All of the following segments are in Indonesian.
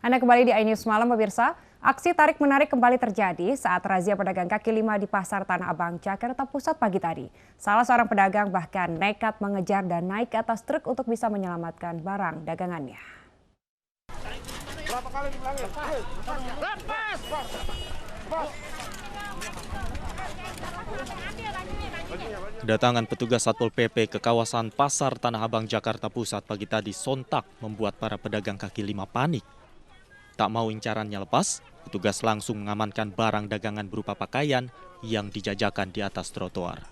Anda kembali di iNews Malam, pemirsa. Aksi tarik-menarik kembali terjadi saat razia pedagang kaki lima di Pasar Tanah Abang, Jakarta Pusat pagi tadi. Salah seorang pedagang bahkan nekat mengejar dan naik ke atas truk untuk bisa menyelamatkan barang dagangannya. Berapa kali dibilangin? Lepas! Kedatangan petugas Satpol PP ke kawasan Pasar Tanah Abang, Jakarta Pusat pagi tadi sontak membuat para pedagang kaki lima panik. Tak mau incarannya lepas, petugas langsung mengamankan barang dagangan berupa pakaian yang dijajakan di atas trotoar.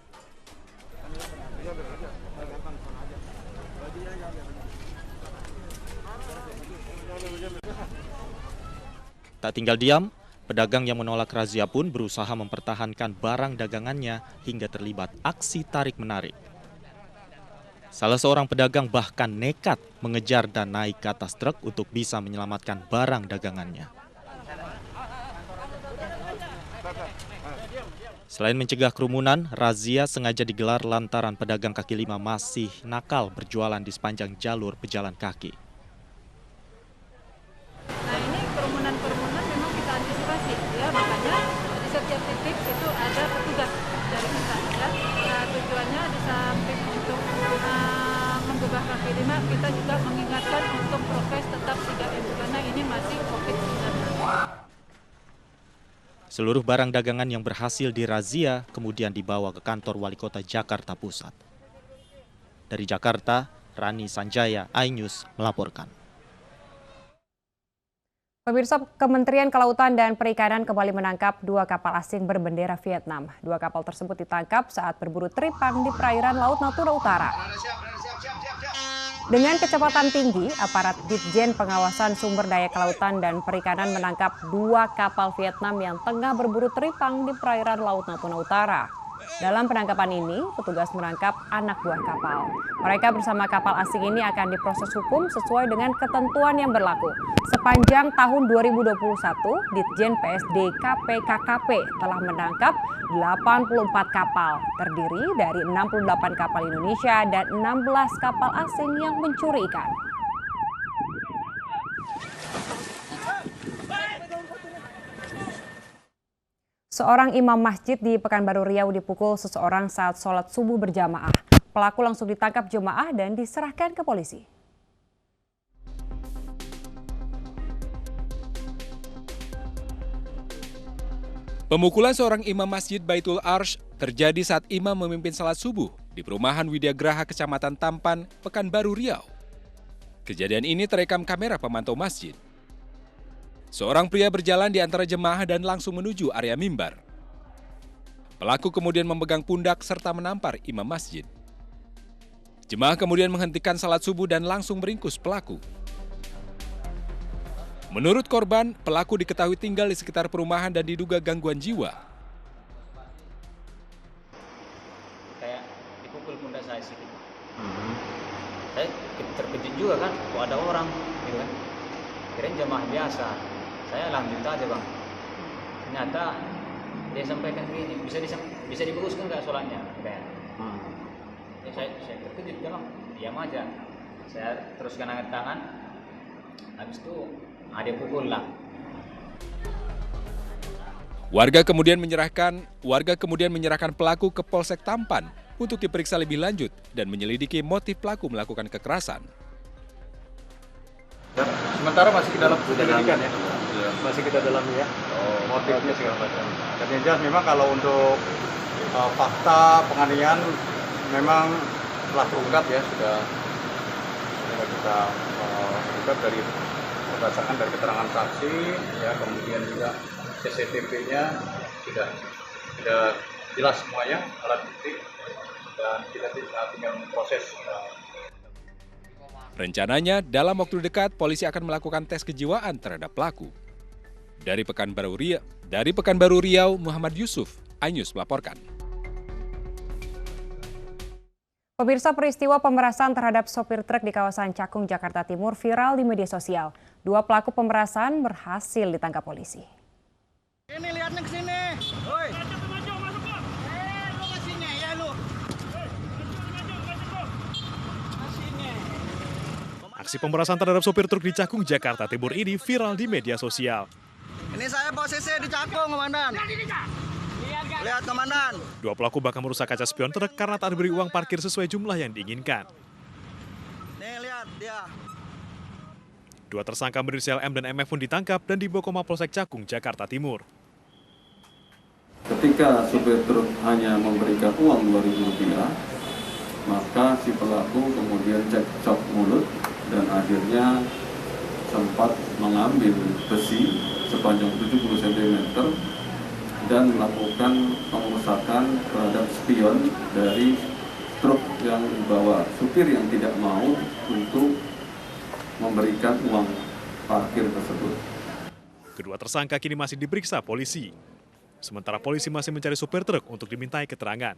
Tak tinggal diam, pedagang yang menolak razia pun berusaha mempertahankan barang dagangannya hingga terlibat aksi tarik-menarik. Salah seorang pedagang bahkan nekat mengejar dan naik ke atas truk untuk bisa menyelamatkan barang dagangannya. Selain mencegah kerumunan, razia sengaja digelar lantaran pedagang kaki lima masih nakal berjualan di sepanjang jalur pejalan kaki. Nah, ini kerumunan memang kita antisipasi, ya, makanya di setiap titik itu ada petugas dari kita, ya. Nah, tujuannya di samping untuk menggugah kaki lima, kita juga mengingatkan untuk prokes tetap 3M karena ini masih COVID-19. Seluruh barang dagangan yang berhasil dirazia kemudian dibawa ke kantor Wali Kota Jakarta Pusat. Dari Jakarta, Rani Sanjaya, iNews melaporkan. Pemirsa, Kementerian Kelautan dan Perikanan kembali menangkap 2 kapal asing berbendera Vietnam. 2 kapal tersebut ditangkap saat berburu teripang di perairan Laut Natuna Utara. Dengan kecepatan tinggi, aparat Ditjen Pengawasan Sumber Daya Kelautan dan Perikanan menangkap 2 kapal Vietnam yang tengah berburu teripang di perairan Laut Natuna Utara. Dalam penangkapan ini, petugas menangkap anak buah kapal. Mereka bersama kapal asing ini akan diproses hukum sesuai dengan ketentuan yang berlaku. Sepanjang tahun 2021, Ditjen PSD KPKKP telah menangkap 84 kapal, terdiri dari 68 kapal Indonesia dan 16 kapal asing yang mencuri ikan. Seorang imam masjid di Pekanbaru Riau dipukul seseorang saat sholat subuh berjamaah. Pelaku langsung ditangkap jemaah dan diserahkan ke polisi. Pemukulan seorang imam masjid Baitul Arsh terjadi saat imam memimpin salat subuh di perumahan Widya Graha, Kecamatan Tampan, Pekanbaru Riau. Kejadian ini terekam kamera pemantau masjid. Seorang pria berjalan di antara jemaah dan langsung menuju area mimbar. Pelaku kemudian memegang pundak serta menampar imam masjid. Jemaah kemudian menghentikan salat subuh dan langsung meringkus pelaku. Menurut korban, pelaku diketahui tinggal di sekitar perumahan dan diduga gangguan jiwa. Kayak dipukul pundak saya sedikit. Saya terkejut juga kan, kok ada orang, gitu kan. Kirain jemaah biasa. Saya lanjut aja bang. Ternyata dia sampaikan begini, bisa dibaguskkan nggak sholatnya? Ya, saya terkejut kan bang, diam aja. Saya teruskan angkat tangan, habis itu dia pukul lah. Warga kemudian menyerahkan pelaku ke Polsek Tampan untuk diperiksa lebih lanjut dan menyelidiki motif pelaku melakukan kekerasan. Ya, sementara masih dalam penyelidikan ya. Masih kita dalami ya. Motifnya segala macam. Dan yang jelas memang kalau untuk fakta penganiayaan memang telah terungkap ya, sudah kita ungkap berdasarkan dari keterangan saksi ya, kemudian juga CCTV-nya sudah jelas semuanya alat bukti dan kita tinggal memproses. Rencananya dalam waktu dekat polisi akan melakukan tes kejiwaan terhadap pelaku. Dari Pekanbaru Riau, Muhammad Yusuf, iNews melaporkan. Pemirsa, peristiwa pemerasan terhadap sopir truk di kawasan Cakung, Jakarta Timur viral di media sosial. 2 pelaku pemerasan berhasil ditangkap polisi. Ini lihatnya ke sini. Woi. Lu ke sini ya lu. Aksi Aksi pemerasan terhadap sopir truk di Cakung, Jakarta Timur ini viral di media sosial. Ini saya posisi di Cakung, Komandan. Lihat, Komandan. Dua pelaku bahkan merusak kaca spion truk karena tak diberi uang parkir sesuai jumlah yang diinginkan. Nih, lihat dia. Dua tersangka berinisial M dan MF pun ditangkap dan dibawa ke Mapolsek Cakung, Jakarta Timur. Ketika supir truk hanya memberikan uang Rp2.000, maka si pelaku kemudian cekcok mulut dan akhirnya sempat mengambil besi sepanjang 70 cm dan melakukan pengerusakan terhadap spion dari truk yang dibawa supir yang tidak mau untuk memberikan uang parkir tersebut. Kedua tersangka kini masih diperiksa polisi. Sementara polisi masih mencari supir truk untuk dimintai keterangan.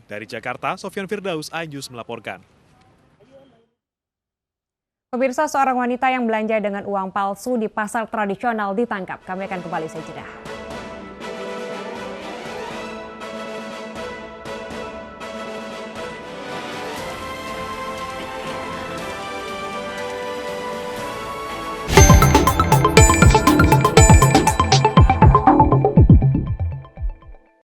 Dari Jakarta, Sofyan Firdaus, iNews melaporkan. Pemirsa, seorang wanita yang belanja dengan uang palsu di pasar tradisional ditangkap. Kami akan kembali sejenak.